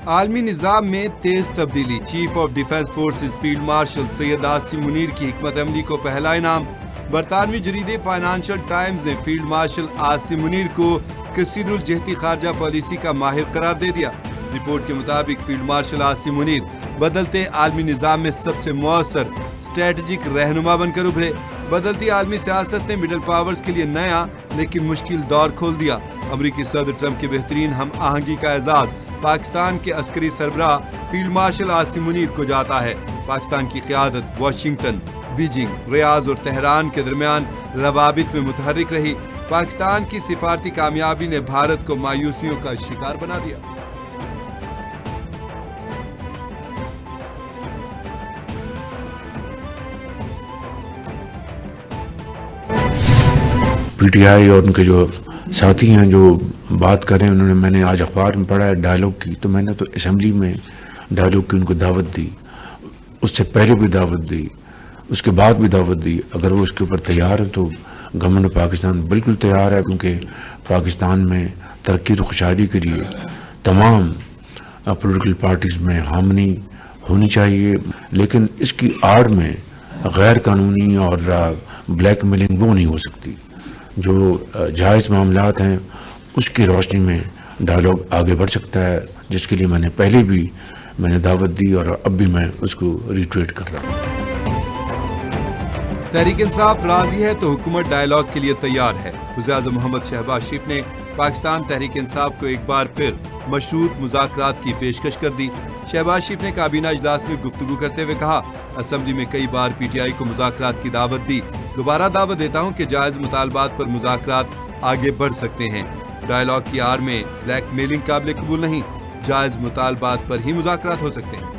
عالمی نظام میں تیز تبدیلی، chief of defence forces field marshal Syed Asim Munir کی حکمت عملی کو پہلا انعام۔ برطانوی جریدے فائنانشل ٹائمز نے فیلڈ مارشل عاصم منیر کو کثیر الجہتی خارجہ پالیسی کا ماہر قرار دے دیا۔ رپورٹ کے مطابق فیلڈ مارشل عاصم منیر بدلتے عالمی نظام میں سب سے مؤثر اسٹریٹجک رہنما بن کر ابھرے۔ بدلتی عالمی سیاست نے مڈل پاورز کے لیے نیا لیکن مشکل دور کھول دیا۔ امریکی صدر ٹرمپ کے بہترین ہم آہنگی کا اعزاز پاکستان کے عسکری سربراہ فیلڈ مارشل عاصم منیر کو جاتا ہے۔ پاکستان کی قیادت واشنگٹن، بیجنگ، ریاض اور تہران کے درمیان روابط میں متحرک رہی۔ پاکستان کی سفارتی کامیابی نے بھارت کو مایوسیوں کا شکار بنا دیا۔ پی ٹی آئی اور ان کے جو ساتھی ہیں جو بات کر رہے ہیں، میں نے آج اخبار میں پڑھا ہے ڈائلاگ کی، تو میں نے تو اسمبلی میں ڈائلاگ کی ان کو دعوت دی، اس سے پہلے بھی دعوت دی، اس کے بعد بھی دعوت دی۔ اگر وہ اس کے اوپر تیار ہیں تو گورنمنٹ آف پاکستان بالکل تیار ہے، کیونکہ پاکستان میں ترقی اور خوشحالی کے لیے تمام پولیٹیکل پارٹیز میں حامی ہونی چاہیے، لیکن اس کی آڑ میں غیر قانونی اور بلیک میلنگ وہ نہیں ہو سکتی۔ جو جائز معاملات ہیں اس کی روشنی میں ڈائلاگ آگے بڑھ سکتا ہے، جس کے لیے میں نے پہلے بھی دعوت دی اور اب بھی میں اس کو ریٹویٹ کر رہا ہوں۔ تحریک انصاف راضی ہے تو حکومت ڈائلاگ کے لیے تیار ہے۔ وزیراعظم محمد شہباز شریف نے پاکستان تحریک انصاف کو ایک بار پھر مشروط مذاکرات کی پیشکش کر دی۔ شہباز شریف نے کابینہ اجلاس میں گفتگو کرتے ہوئے کہا، اسمبلی میں کئی بار پی ٹی آئی کو مذاکرات کی دعوت دی، دوبارہ دعوت دیتا ہوں کہ جائز مطالبات پر مذاکرات آگے بڑھ سکتے ہیں۔ ڈائلاگ کی آڑ میں بلیک میلنگ قابل قبول نہیں، جائز مطالبات پر ہی مذاکرات ہو سکتے ہیں۔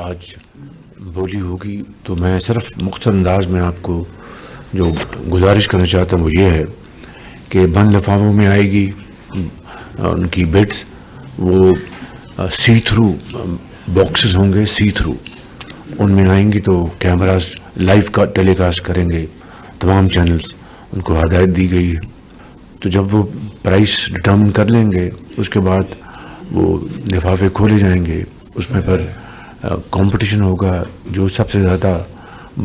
آج بولی ہوگی تو میں صرف مختصر انداز میں آپ کو جو گزارش کرنا چاہتا ہوں وہ یہ ہے کہ بند لفافوں میں آئے گی ان کی بٹس، وہ سی تھرو باکسز ہوں گے، سی تھرو ان میں آئیں گی، تو کیمراز لائیو کا ٹیلی کاسٹ کریں گے تمام چینلز، ان کو ہدایت دی گئی ہے۔ تو جب وہ پرائس ڈٹرمن کر لیں گے اس کے بعد وہ لفافے کھولے جائیں گے، اس میں پھر کمپٹیشن ہوگا، جو سب سے زیادہ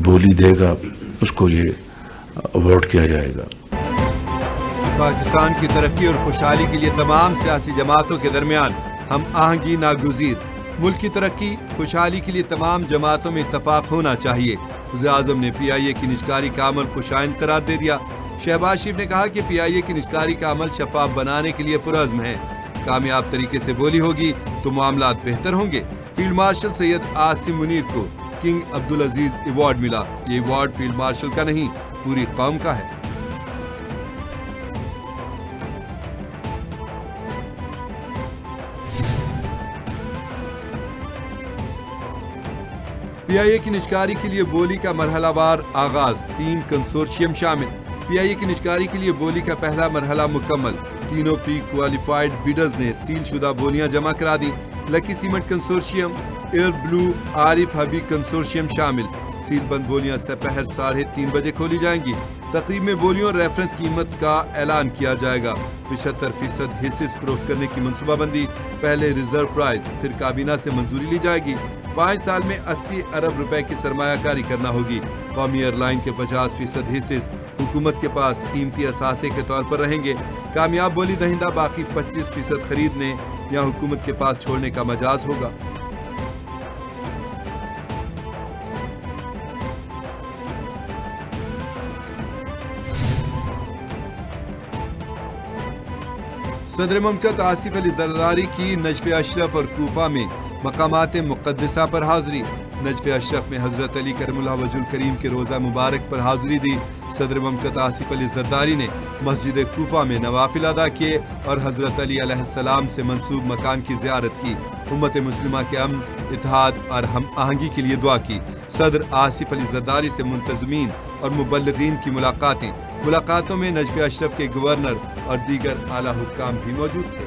بولی دے گا اس کو یہ ایوارڈ کیا جائے گا۔ پاکستان کی ترقی اور خوشحالی کے لیے تمام سیاسی جماعتوں کے درمیان ہم آہنگی ناگزیر۔ ملک کی ترقی خوشحالی کے لیے تمام جماعتوں میں اتفاق ہونا چاہیے۔ وزیراعظم نے پی آئی اے کی نجکاری کا عمل خوشائند قرار دے دیا۔ شہباز شریف نے کہا کہ پی آئی اے کی نجکاری کا عمل شفاف بنانے کے لیے پرعزم ہے۔ کامیاب طریقے سے بولی ہوگی تو معاملات بہتر ہوں گے۔ فیلڈ مارشل سید عاصم منیر کو کنگ عبدالعزیز ایوارڈ ملا۔ یہ ایوارڈ فیلڈ مارشل کا نہیں، پوری قوم کا ہے۔ پی آئی اے کی نجکاری کے لیے بولی کا مرحلہ وار آغاز، 3 کنسورشیم شامل۔ پی آئی اے کی نجکاری کے لیے بولی کا پہلا مرحلہ مکمل، تینوں پری کوالیفائڈ بیڈرز نے سیل شدہ بولیاں جمع کرا دی۔ لکی سیمنٹ کنسورشیم، ایئر بلو، عارف حبی کنسورشیم شامل۔ سیل بند بولیاں سپہر 3:30 بجے کھولی جائیں گی۔ تقریب میں بولیوں اور ریفرنس قیمت کا اعلان کیا جائے گا۔ 75% حصص فروخت کرنے کی منصوبہ بندی، پہلے ریزرو پرائز، پھر کابینہ سے منظوری لی جائے گی۔ 5 سال میں 80 ارب روپے کی سرمایہ کاری کرنا ہوگی۔ قومی ایئر لائن کے 50% حصص حکومت کے پاس قیمتی اثاثے کے طور پر رہیں گے۔ کامیاب بولی دہندہ باقی 25% خریدنے یا حکومت کے پاس چھوڑنے کا مجاز ہوگا۔ صدر مملکت آصف علی زرداری کی نجف اشرف اور کوفہ میں مقامات مقدسہ پر حاضری۔ نجف اشرف میں حضرت علی کرم اللہ وجہ الکریم کے روزہ مبارک پر حاضری دی۔ صدر مملکت آصف علی زرداری نے مسجد کوفہ میں نوافل ادا کیے اور حضرت علی علیہ السلام سے منسوب مکان کی زیارت کی۔ امت مسلمہ کے امن، اتحاد اور ہم آہنگی کے لیے دعا کی۔ صدر آصف علی زرداری سے منتظمین اور مبلغین کی ملاقاتوں میں نجف اشرف کے گورنر اور دیگر اعلیٰ حکام بھی موجود تھے۔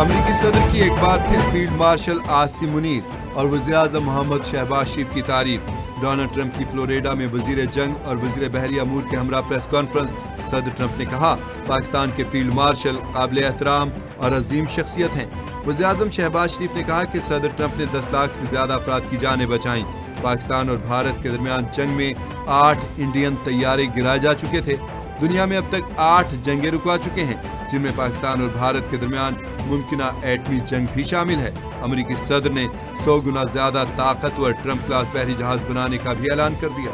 امریکی صدر کی ایک بار پھر فیلڈ مارشل عاصم منیر اور وزیر اعظم محمد شہباز شریف کی تعریف. ڈونلڈ ٹرمپ کی فلوریڈا میں وزیر جنگ اور وزیر بحریہ امور کے ہمراہ پریس کانفرنس. صدر ٹرمپ نے کہا پاکستان کے فیلڈ مارشل قابل احترام اور عظیم شخصیت ہیں. وزیر اعظم شہباز شریف نے کہا کہ صدر ٹرمپ نے 10 لاکھ سے زیادہ افراد کی جانیں بچائیں. پاکستان اور بھارت کے درمیان جنگ میں 8 انڈین طیارے گرائے جا چکے تھے. دنیا میں اب تک 8 جنگیں رکوا چکے ہیں جن میں پاکستان اور بھارت کے درمیان ممکنہ ایٹمی جنگ بھی شامل ہے. امریکی صدر نے 100 گنا زیادہ طاقتور ٹرمپ کلاس بحری جہاز بنانے کا بھی اعلان کر دیا.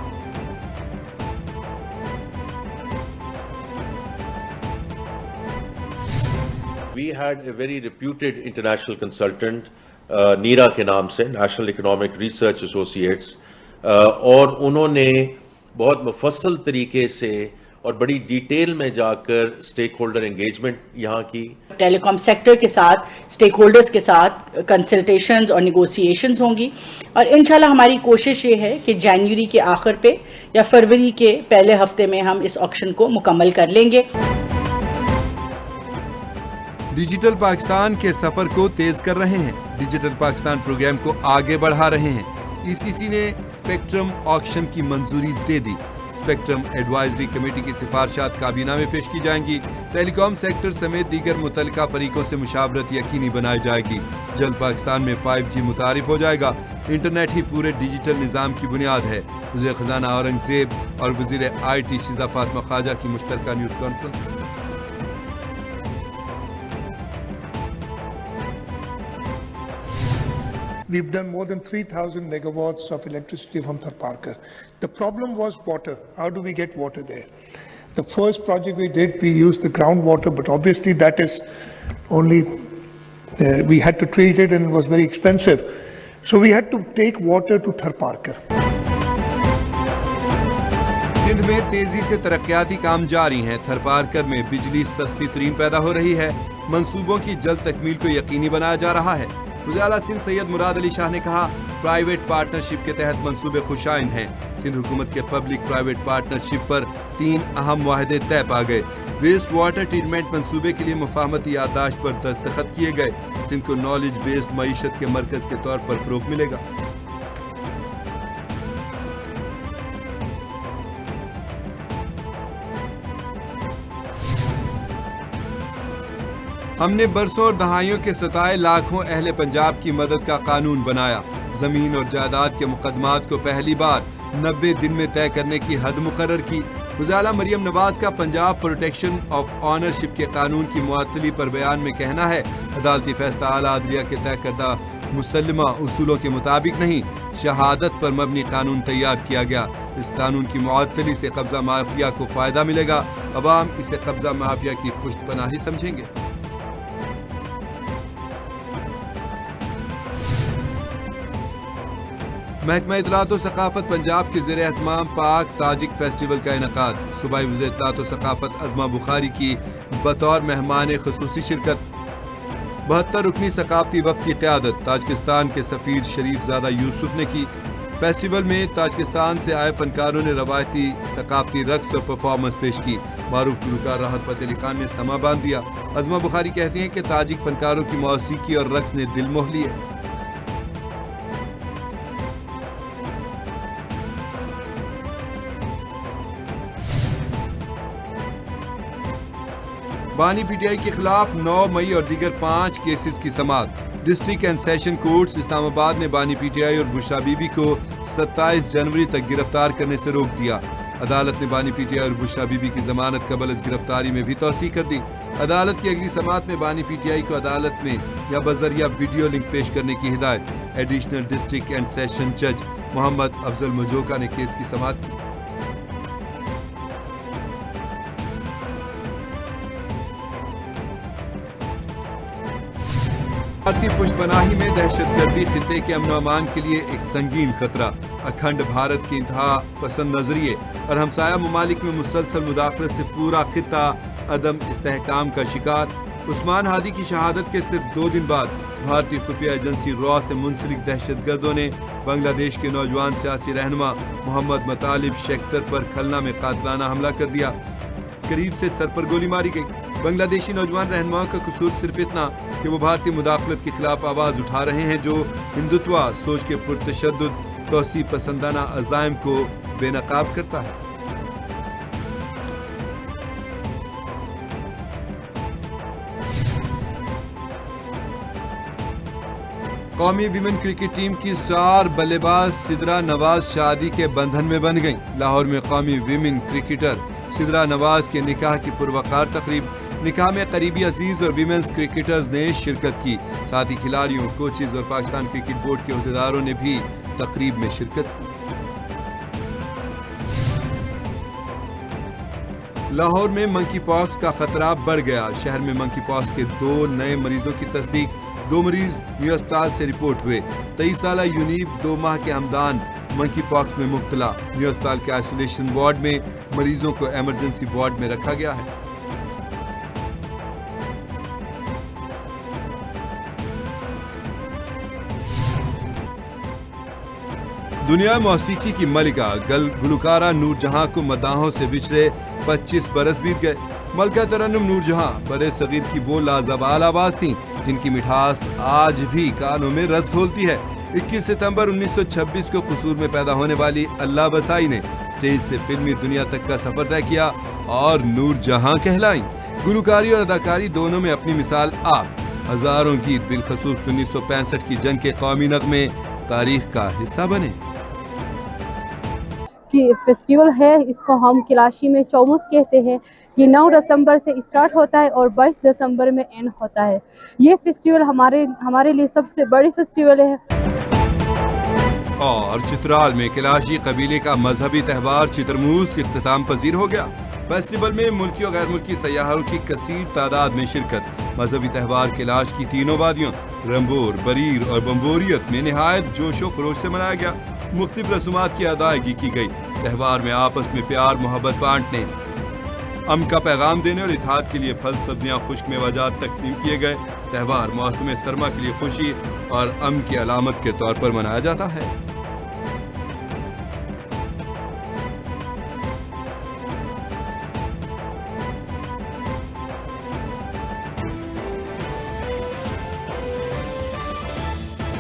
We had a very reputed international consultant, نیرا کے نام سے, نیشنل اکنامک ریسرچ ایسوسیٹس, اور انہوں نے بہت مفصل طریقے سے اور بڑی ڈیٹیل میں جا کر اسٹیک ہولڈر انگیجمنٹ یہاں کی. ٹیلی کام سیکٹر کے ساتھ اسٹیک ہولڈرز کے ساتھ کنسلٹیشنز اور نیگوسیشنز ہوں گی, اور انشاءاللہ ہماری کوشش یہ ہے کہ جنوری کے آخر پہ یا فروری کے پہلے ہفتے میں ہم اس آکشن کو مکمل کر لیں گے. ڈیجیٹل پاکستان کے سفر کو تیز کر رہے ہیں. ڈیجیٹل پاکستان پروگرام کو آگے بڑھا رہے ہیں. ای سی سی نے اسپیکٹرم آکشن کی منظوری دے دی. اسپیکٹرم ایڈوائزری کمیٹی کی سفارشات کابینہ میں پیش کی جائیں گی. ٹیلی کام سیکٹر سمیت دیگر متعلقہ فریقوں سے مشاورت یقینی بنائی جائے گی. جلد پاکستان میں 5G متعارف ہو جائے گا. انٹرنیٹ ہی پورے ڈیجیٹل نظام کی بنیاد ہے. وزیر خزانہ اورنگزیب اور وزیر IT شیزہ فاطمہ خواجہ کی مشترکہ news conference. We've done more than 3,000 megawatts of electricity from Tharparkar. The problem was water. How do we get water there? The first project we did, we used the groundwater, but obviously that is only, we had to treat it and it was very expensive. So we had to take water to Tharparkar. Sindh میں تیزی سے ترقیاتی کام جاری ہیں. تھرپارکر میں بجلی سستی ترین پیدا ہو رہی ہے. منصوبوں کی جلد تکمیل کو یقینی بنایا جا رہا ہے. وزیر اعلیٰ سندھ سید مراد علی شاہ نے کہا پرائیویٹ پارٹنرشپ کے تحت منصوبے خوش آئند ہیں. سندھ حکومت کے پبلک پرائیویٹ پارٹنرشپ پر 3 اہم معاہدے طے پا گئے. ویسٹ واٹر ٹریٹمنٹ منصوبے کے لیے مفاہمتی یادداشت پر دستخط کیے گئے. سندھ کو نالج بیسڈ معیشت کے مرکز کے طور پر فروغ ملے گا. ہم نے برسوں اور دہائیوں کے ستائے لاکھوں اہل پنجاب کی مدد کا قانون بنایا. زمین اور جائیداد کے مقدمات کو پہلی بار 90 دن میں طے کرنے کی حد مقرر کی. وزیراعلیٰ مریم نواز کا پنجاب پروٹیکشن آف آنرشپ کے قانون کی معطلی پر بیان میں کہنا ہے عدالتی فیصلہ اعلیٰ عدلیہ کے طے کردہ مسلمہ اصولوں کے مطابق نہیں, شہادت پر مبنی قانون تیار کیا گیا. اس قانون کی معطلی سے قبضہ مافیا کو فائدہ ملے گا. عوام اسے قبضہ مافیا کی پشت پناہی سمجھیں گے. محکمہ اطلاعات و ثقافت پنجاب کے زیر اہتمام پاک تاجک فیسٹیول کا انعقاد. صوبائی وزیر اطلاعات و ثقافت عظمہ بخاری کی بطور مہمان خصوصی شرکت. 72 رکنی ثقافتی وفد کی قیادت تاجکستان کے سفیر شریف زادہ یوسف نے کی. فیسٹیول میں تاجکستان سے آئے فنکاروں نے روایتی ثقافتی رقص اور پرفارمنس پیش کی. معروف گلوکار راحت فتح علی خان نے سما باندھ دیا. عظمہ بخاری کہتی ہیں کہ تاجک فنکاروں کی موسیقی اور رقص نے دل موہ لیے. بانی پی ٹی آئی کے خلاف 9 مئی اور دیگر 5 کیسز کی سماعت. ڈسٹرکٹ اینڈ سیشن کورٹس اسلام آباد نے بانی پی ٹی آئی اور بشرا بی بی کو 27 جنوری تک گرفتار کرنے سے روک دیا. عدالت نے بانی پی ٹی آئی اور بشرا بی بی کی ضمانت قبل از گرفتاری میں بھی توسیع کر دی. عدالت کی اگلی سماعت میں بانی پی ٹی آئی کو عدالت میں یا بذریعہ ویڈیو لنک پیش کرنے کی ہدایت. ایڈیشنل ڈسٹرکٹ اینڈ سیشن جج محمد افضل مجوکا نے کیس کی سماعت کی. بھارتی پشت پناہی میں دہشت گردی خطے کے امن و امان کے لیے ایک سنگین خطرہ. اکھنڈ بھارت کے انتہا پسند نظریے اور ہمسایہ ممالک میں مسلسل مداخلت سے پورا خطہ عدم استحکام کا شکار. عثمان ہادی کی شہادت کے صرف 2 دن بعد بھارتی خفیہ ایجنسی را سے منسلک دہشت گردوں نے بنگلہ دیش کے نوجوان سیاسی رہنما محمد مطالب شیختر پر کھلنا میں قاتلانہ حملہ کر دیا. قریب سے سر پر گولی ماری گئی. بنگلہ دیشی نوجوان رہنماؤں کا قصور صرف اتنا کہ وہ بھارتی مداخلت کے خلاف آواز اٹھا رہے ہیں جو ہندوتوا سوچ کے پرتشدد توسیع پسندانہ عزائم کو بے نقاب کرتا ہے۔ قومی ویمن کرکٹ ٹیم کی سٹار بلے باز سدرا نواز شادی کے بندھن میں بندھ گئیں۔ لاہور میں قومی ویمن کرکٹر سدرا نواز کے نکاح کی پروقار تقریب، نکاح میں قریبی عزیز اور ویمنز کرکٹرز نے شرکت کی، ساتھ ہی کھلاڑیوں، کوچز اور پاکستان کرکٹ بورڈ کے عہدیداروں نے بھی تقریب میں شرکت کی۔ لاہور میں منکی پاکس کا خطرہ بڑھ گیا، شہر میں منکی پاکس کے 2 نئے مریضوں کی تصدیق، 2 مریض نیو اسپتال سے رپورٹ ہوئے۔ 23 سالہ یونیب 2 ماہ کے ہمدان منکی پاکس میں مبتلا، نیو اسپتال کے آئسولیشن وارڈ میں مریضوں کو ایمرجنسی وارڈ میں رکھا گیا ہے۔ دنیا موسیقی کی ملکہ گلوکارہ نور جہاں کو مداحوں سے بچھڑے 25 برس بیت گئے۔ ملکہ ترنم نور جہاں برے صغیر کی وہ لازوال آواز تھیں جن کی مٹھاس آج بھی کانوں میں رس گھولتی ہے۔ 21 ستمبر 1926 کو قصور میں پیدا ہونے والی اللہ بسائی نے سٹیج سے فلمی دنیا تک کا سفر طے کیا اور نور جہاں کہلائیں۔ گلوکاری اور اداکاری دونوں میں اپنی مثال آپ، ہزاروں گیت بالخصوص 1965 کی جنگ کے قومی نغمے تاریخ کا حصہ بنے۔ فیسٹیول ہے، اس کو ہم کلاشی میں چوموس کہتے ہیں۔ یہ 9 دسمبر سے اسٹارٹ ہوتا ہے اور 22 دسمبر میں اینڈ ہوتا ہے۔ یہ فیسٹیول ہمارے لیے سب سے بڑی فیسٹیول ہے۔ اور چترال میں کلاشی قبیلے کا مذہبی تہوار چترموس اختتام پذیر ہو گیا۔ فیسٹیول میں ملکی اور غیر ملکی سیاحوں کی کثیر تعداد میں شرکت۔ مذہبی تہوار کلاش کی تینوں وادیوں رمبور، بریر اور بمبوریت میں نہایت جوش و خروش سے منایا گیا۔ مختلف رسومات کی ادائیگی کی گئی۔ تہوار میں آپس میں پیار محبت بانٹنے، امن کا پیغام دینے اور اتحاد کے لیے پھل سبزیاں خشک میوہ تقسیم کیے گئے۔ تہوار موسم سرما کے لیے خوشی اور امن کی علامت کے طور پر منایا جاتا ہے۔